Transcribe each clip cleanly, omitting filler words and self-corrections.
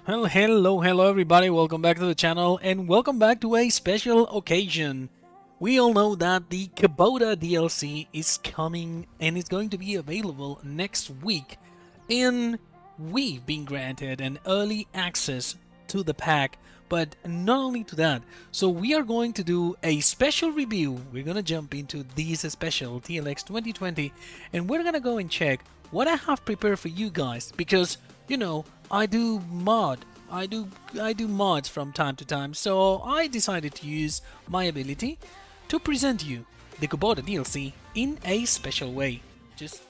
Well, hello everybody, welcome back to the channel and welcome back to a special occasion. We all know that the Kubota DLC is coming and it's going to be available next week, and we've been granted an early access to the pack. But not only to that, so we are going to do a special review. We're going to jump into this special TLX 2020 and we're going to go and check what I have prepared for you guys, because you know I do mods from time to time, so I decided to use my ability to present you the Kubota DLC in a special way. Just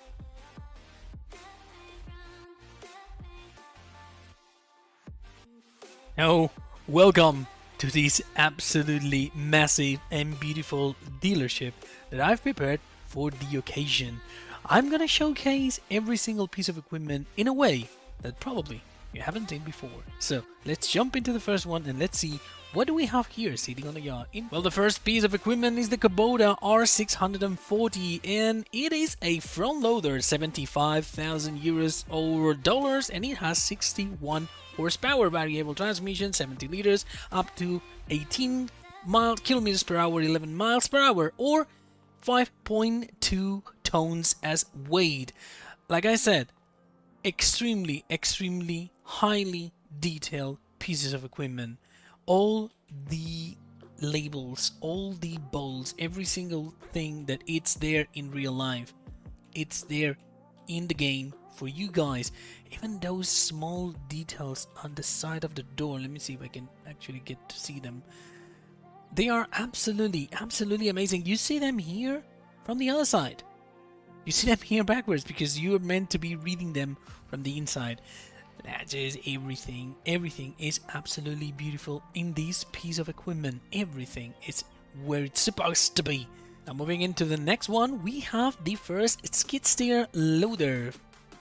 oh, welcome to this absolutely massive and beautiful dealership that I've prepared for the occasion. I'm gonna showcase every single piece of equipment in a way that probably you haven't seen before. So let's jump into the first one and let's see what do we have here sitting on the yard. Well, the first piece of equipment is the Kubota R640, and it is a front loader, 75,000 euros or dollars, and it has 61 horsepower, variable transmission, 70 liters, up to 18 kilometers per hour, 11 miles per hour, or 5.2 tons as weight. Like I said, extremely highly detailed pieces of equipment. All the labels, all the bolts, every single thing that it's there in real life, it's there in the game for you guys. Even those small details on the side of the door, let me see if I can actually get to see them. They are absolutely amazing. You see them here from the other side. You see them here backwards because you're meant to be reading them from the inside. That is everything. Everything is absolutely beautiful in this piece of equipment. Everything is where it's supposed to be. Now moving into the next one, we have the first skid steer loader.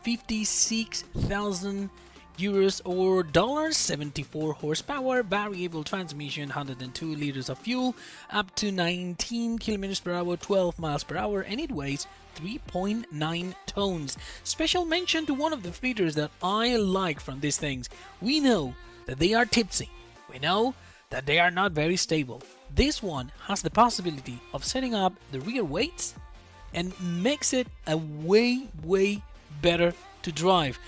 56,000 euros or dollars, 74 horsepower, variable transmission, 102 liters of fuel, up to 19 kilometers per hour, 12 miles per hour, and it weighs 3.9 tons. Special mention to one of the features that I like from these things. We know that they are tipsy. We know that they are not very stable. This one has the possibility of setting up the rear weights and makes it a way better to drive.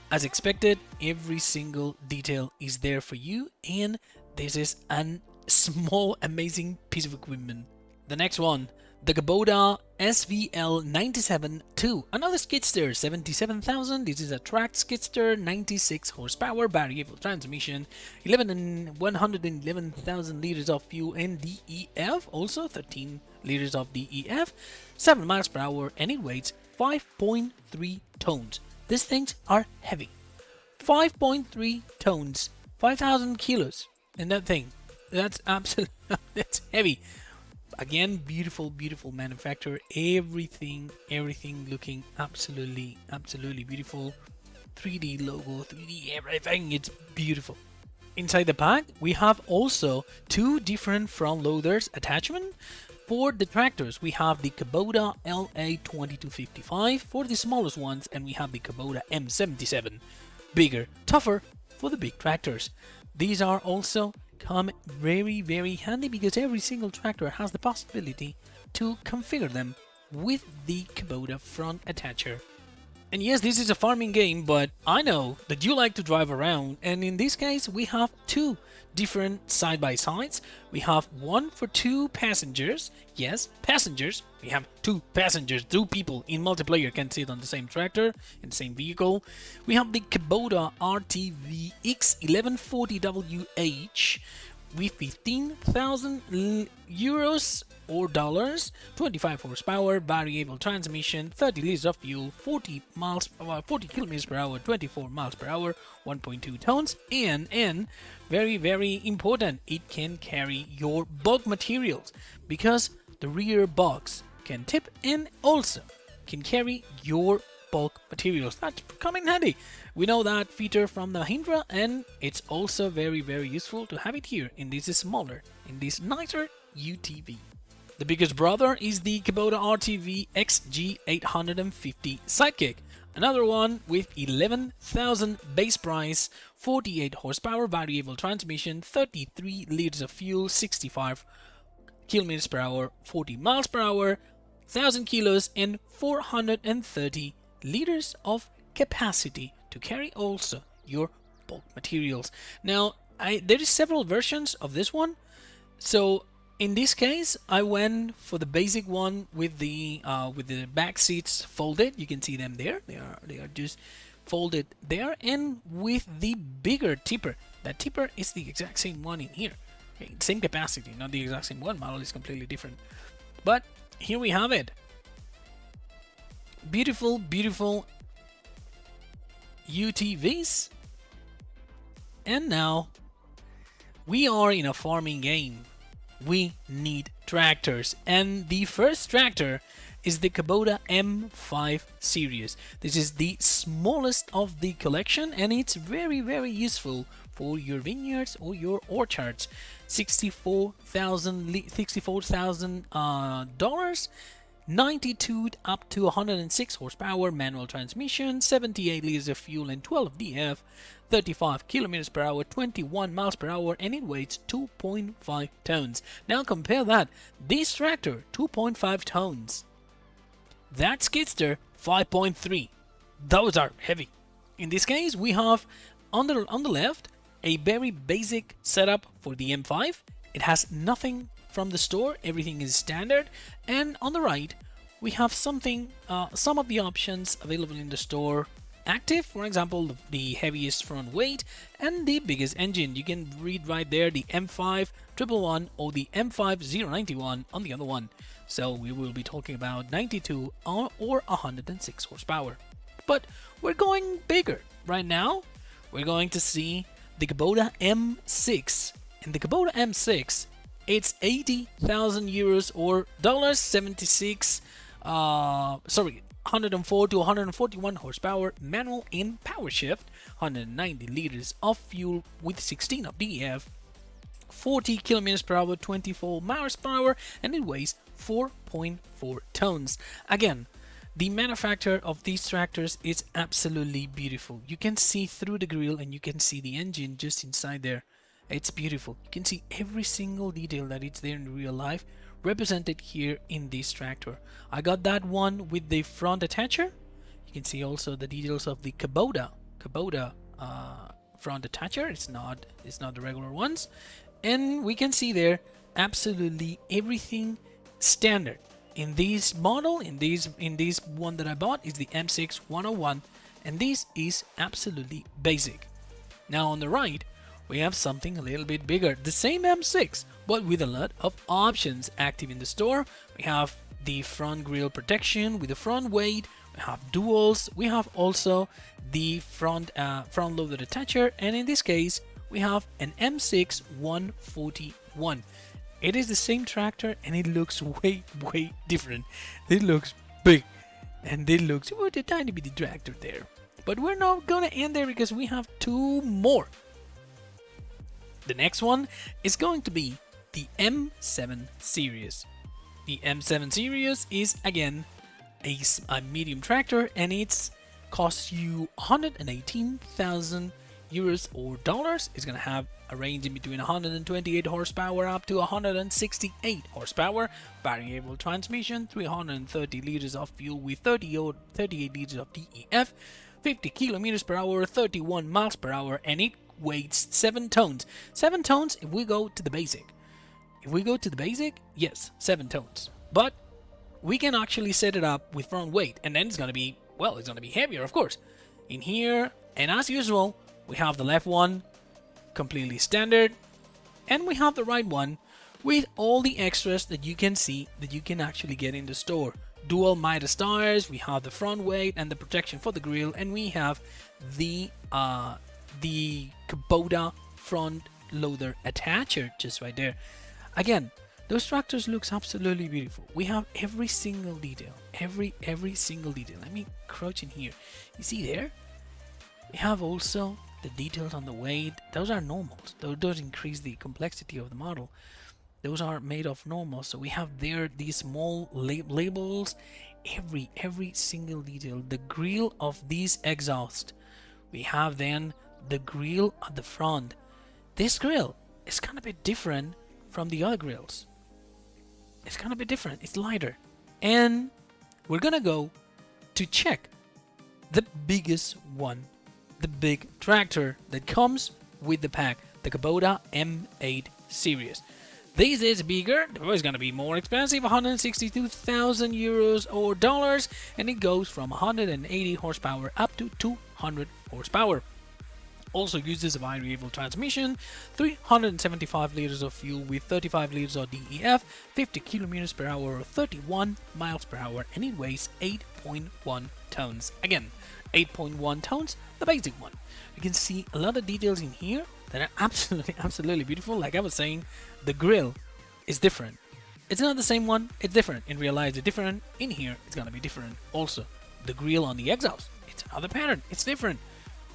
As expected, every single detail is there for you, and this is a small amazing piece of equipment. The next one, the Kubota SVL97-2, another skidster, 77,000. This is a tracked skidster, 96 horsepower, variable transmission, 111,000 liters of fuel and DEF, also 13 liters of DEF, 7 miles per hour, and it weighs 5.3 tons. These things are heavy. 5.3 tons, 5,000 kilos in that thing. That's absolutely that's heavy. Again, beautiful manufacturer. Everything looking absolutely beautiful. 3D logo, 3D everything. It's beautiful. Inside the pack, we have also two different front loaders attachment. For the tractors, we have the Kubota LA2255 for the smallest ones, and we have the Kubota M77, bigger, tougher for the big tractors. These are also come very handy because every single tractor has the possibility to configure them with the Kubota front attacher. And yes, this is a farming game, but I know that you like to drive around, and in this case we have two different side-by-sides. We have one for two passengers. Yes, passengers. We have two passengers, two people in multiplayer can sit on the same tractor, in the same vehicle. We have the Kubota RTV X1140WH with 15,000 euros or dollars, 25 horsepower, variable transmission, 30 liters of fuel, 40 kilometers per hour, 24 miles per hour, 1.2 tons, and very important, it can carry your bulk materials because the rear box can tip and also can carry your bulk materials. That's coming handy. We know that feature from the Mahindra, and it's also very useful to have it here in this smaller, in this nicer UTV. The biggest brother is the Kubota RTV XG850 Sidekick, Another one with 11,000 base price, 48 horsepower, variable transmission, 33 liters of fuel, 65 kilometers per hour, 40 miles per hour, 1,000 kilos, and 430 liters of capacity to carry also your bulk materials. Now, there is several versions of this one. So in this case, I went for the basic one with the back seats folded. You can see them there. They are just folded there, and with the bigger tipper. That tipper is the exact same one in here. Okay, same capacity, not the exact same one. Model is completely different. But here we have it. Beautiful, beautiful UTVs. And now we are in a farming game. We need tractors, and the first tractor is the Kubota M5 Series. This is the smallest of the collection, and it's very, very useful for your vineyards or your orchards. $64,000, 92 up to 106 horsepower, manual transmission, 78 liters of fuel and 12 DF, 35 kilometers per hour, 21 miles per hour, and it weighs 2.5 tons. Now compare that. This tractor, 2.5 tons. That skidster, 5.3. Those are heavy. In this case, we have on the left a very basic setup for the M5. It has nothing from the store, everything is standard. And on the right, we have some of the options available in the store active. For example, the heaviest front weight and the biggest engine. You can read right there the M5 111 or the M5 091 on the other one. So we will be talking about 92 or 106 horsepower. But we're going bigger. Right now, we're going to see the Kubota M6. And the Kubota M6, it's 80,000 euros or $76. 104 to 141 horsepower, manual in power shift, 190 liters of fuel with 16 of DEF, 40 kilometers per hour, 24 miles per hour, and it weighs 4.4 tons. Again, the manufacture of these tractors is absolutely beautiful. You can see through the grill and you can see the engine just inside there. It's beautiful. You can see every single detail that it's there in real life represented here in this tractor. I got that one with the front attacher. You can see also the details of the Kubota front attacher. It's not the regular ones, and we can see there absolutely everything standard in this model. In this one that I bought is the M6 101, and this is absolutely basic. Now on the right, we have something a little bit bigger, the same M6, but with a lot of options active in the store. We have the front grille protection with the front weight, we have duals, we have also the front loaded attacher, and in this case, we have an M6 141. It is the same tractor and it looks way different. It looks big and it looks a tiny bitty tractor there. But we're not gonna end there because we have two more. The next one is going to be the M7 Series. The M7 Series is again a medium tractor, and it's costs you 118,000 euros or dollars. It's gonna have a range in between 128 horsepower up to 168 horsepower, variable transmission, 330 liters of fuel with 38 liters of DEF, 50 kilometers per hour, 31 miles per hour, and it weighs 7 tons. 7 tons if we go to the basic. If we go to the basic, yes, 7 tons. But we can actually set it up with front weight, and then it's gonna be, well, it's gonna be heavier, of course. In here, and as usual, we have the left one completely standard, and we have the right one with all the extras that you can see that you can actually get in the store. Dual Midas tires, we have the front weight and the protection for the grille, and we have the Kubota front loader attacher just right there. Again, those tractors looks absolutely beautiful. We have every single detail, every single detail. Let me crouch in here. You see there? We have also the details on the weight. Those are normals. Those increase the complexity of the model. those are made of normal. So we have there these small labels, every single detail. The grill of these exhaust. We have then the grill at the front. This grill is kind of a bit different from the other grills. It's kind of a bit different. It's lighter. And we're gonna go to check the biggest one, the big tractor that comes with the pack, the Kubota M8 Series. This is bigger, it's gonna be more expensive, 162,000 euros or dollars, and it goes from 180 horsepower up to 200 horsepower. Also uses a variable transmission, 375 liters of fuel with 35 liters of DEF, 50 kilometers per hour or 31 miles per hour, and it weighs 8.1 tons. Again, 8.1 tons, the basic one. You can see a lot of details in here that are absolutely beautiful. Like I was saying, the grill is different. It's not the same one, it's different. In real life, it's different. In here, it's gonna be different. Also, the grill on the exhaust, it's another pattern, it's different.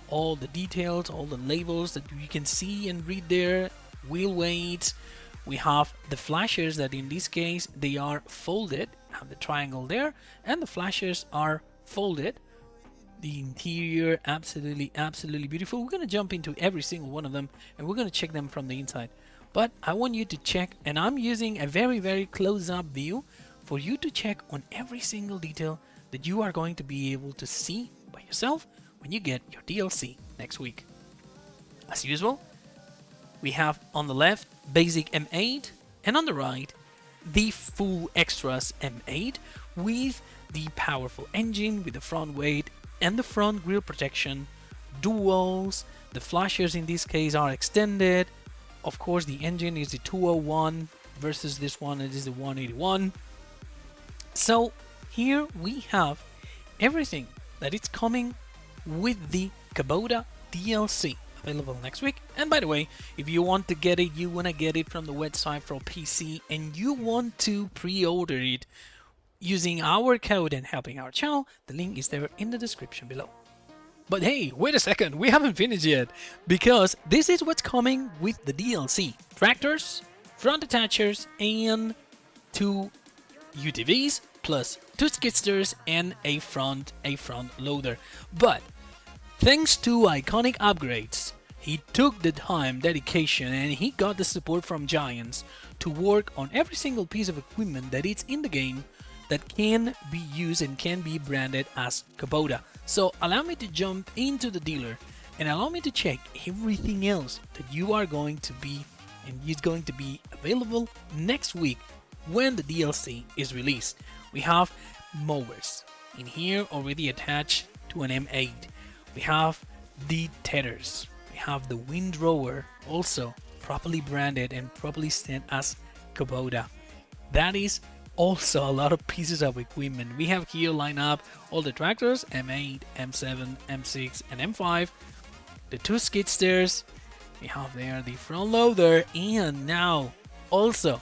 All the details, all the labels that you can see and read there, wheel weights. We have the flashers that in this case, they are folded, have the triangle there, and the flashers are folded. The interior, absolutely beautiful. We're gonna jump into every single one of them and we're gonna check them from the inside. But I want you to check, and I'm using a very close-up view for you to check on every single detail that you are going to be able to see by yourself when you get your DLC next week. As usual, we have on the left basic M8 and on the right the full extras M8 with the powerful engine with the front weight and the front grille protection, duals. The flashers in this case are extended. Of course, the engine is the 201 versus this one, it is the 181. So here we have everything that is coming with the Kubota DLC available next week. And by the way, if you want to get it, you want to get it from the website for PC and you want to pre-order it using our code and helping our channel, the link is there in the description below. But hey, wait a second, we haven't finished yet, because this is what's coming with the DLC. Tractors, front attachers, and 2 UTVs, plus 2 skidsters and a front loader. But thanks to iconic upgrades, he took the time, dedication, and he got the support from Giants to work on every single piece of equipment that is in the game that can be used and can be branded as Kubota. So allow me to jump into the dealer and allow me to check everything else that you are going to be and is going to be available next week when the DLC is released. We have mowers in here already attached to an M8. We have the tethers. We have the windrower also properly branded and properly stamped as Kubota. That is also a lot of pieces of equipment. We have here line up all the tractors, M8, M7, M6, and M5. The 2 skidsters. We have there the front loader, and now also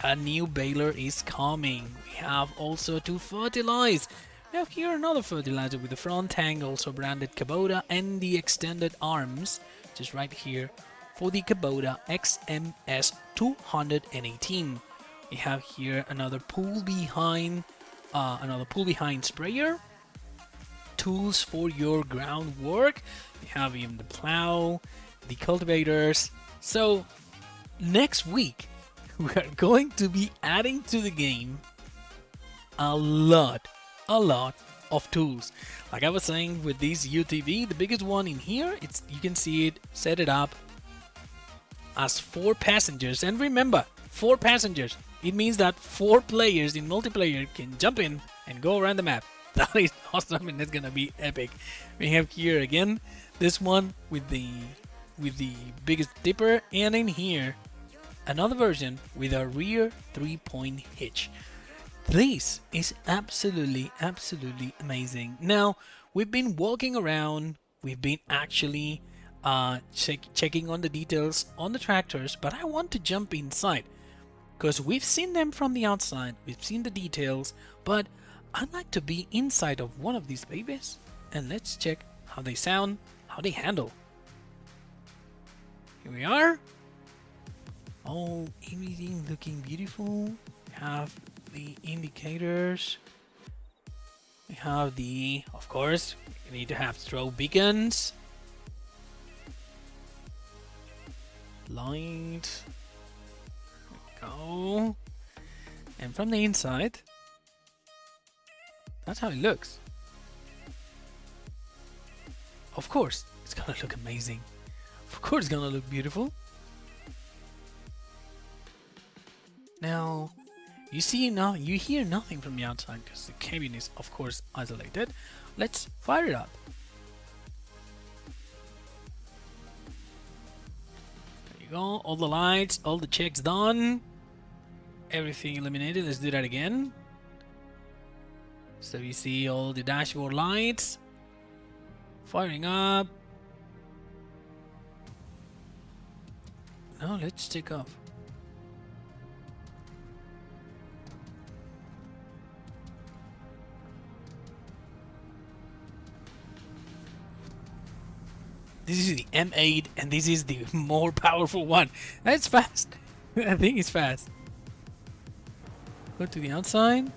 a new baler is coming. We have also to fertilize. We have here another fertilizer with the front tank, also branded Kubota, and the extended arms, just right here for the Kubota XMS 218. We have here another pull behind sprayer, tools for your ground work. We have even the plow, the cultivators. So next week we are going to be adding to the game a lot of tools. Like I was saying with this UTV, the biggest one in here, you can see it set it up as 4 passengers. And remember, 4 passengers. It means that 4 players in multiplayer can jump in and go around the map. That is awesome and it's gonna be epic. We have here again this one with the biggest dipper, and in here another version with a rear 3-point hitch. This is absolutely amazing. Now we've been walking around, we've been actually checking on the details on the tractors, but I want to jump inside because we've seen them from the outside, we've seen the details, but I'd like to be inside of one of these babies and let's check how they sound, how they handle. Here we are. Oh, everything looking beautiful. Have the indicators. We have the, of course, you need to have throw beacons. Light. Go. And from the inside, that's how it looks. Of course, it's gonna look amazing. Of course, it's gonna look beautiful. Now, you hear nothing from the outside because the cabin is, of course, isolated. Let's fire it up. There you go. All the lights, all the checks done. Everything illuminated. Let's do that again. So you see all the dashboard lights firing up. Now let's take off. This is the M8 and this is the more powerful one. That's fast. I think it's fast. Go to the outside.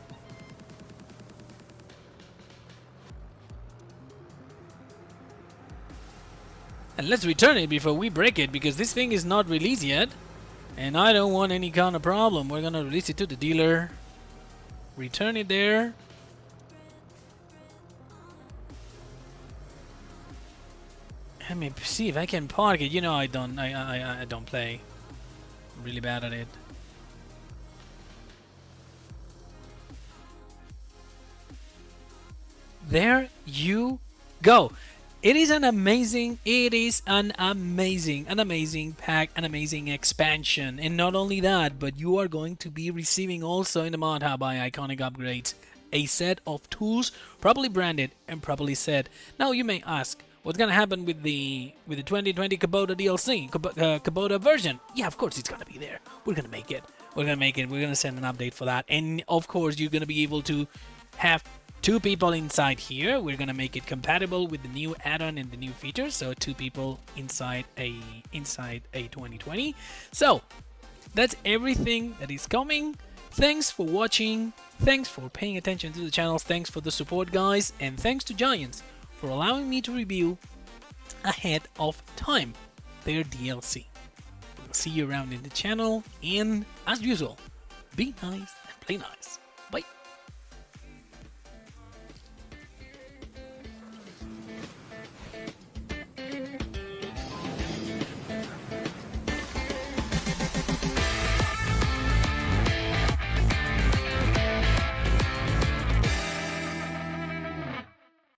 And let's return it before we break it, because this thing is not released yet. And I don't want any kind of problem. We're gonna release it to the dealer. Return it there. Let me see if I can park it. You know I don't play. I'm really bad at it. There you go. It is an amazing pack, an amazing expansion. And not only that, but you are going to be receiving also in the mod hub by Iconic Upgrades a set of tools properly branded and properly set. Now you may ask, what's gonna happen with the 2020 Kubota DLC, Kubota version? Yeah, of course it's gonna be there. We're gonna make it. We're gonna send an update for that. And of course you're gonna be able to have 2 people inside here. We're gonna make it compatible with the new add-on and the new features. So 2 people inside a 2020. So that's everything that is coming. Thanks for watching. Thanks for paying attention to the channel. Thanks for the support, guys, and thanks to Giants for allowing me to review ahead of time their DLC. We'll see you around in the channel, and as usual, be nice and play nice. Bye.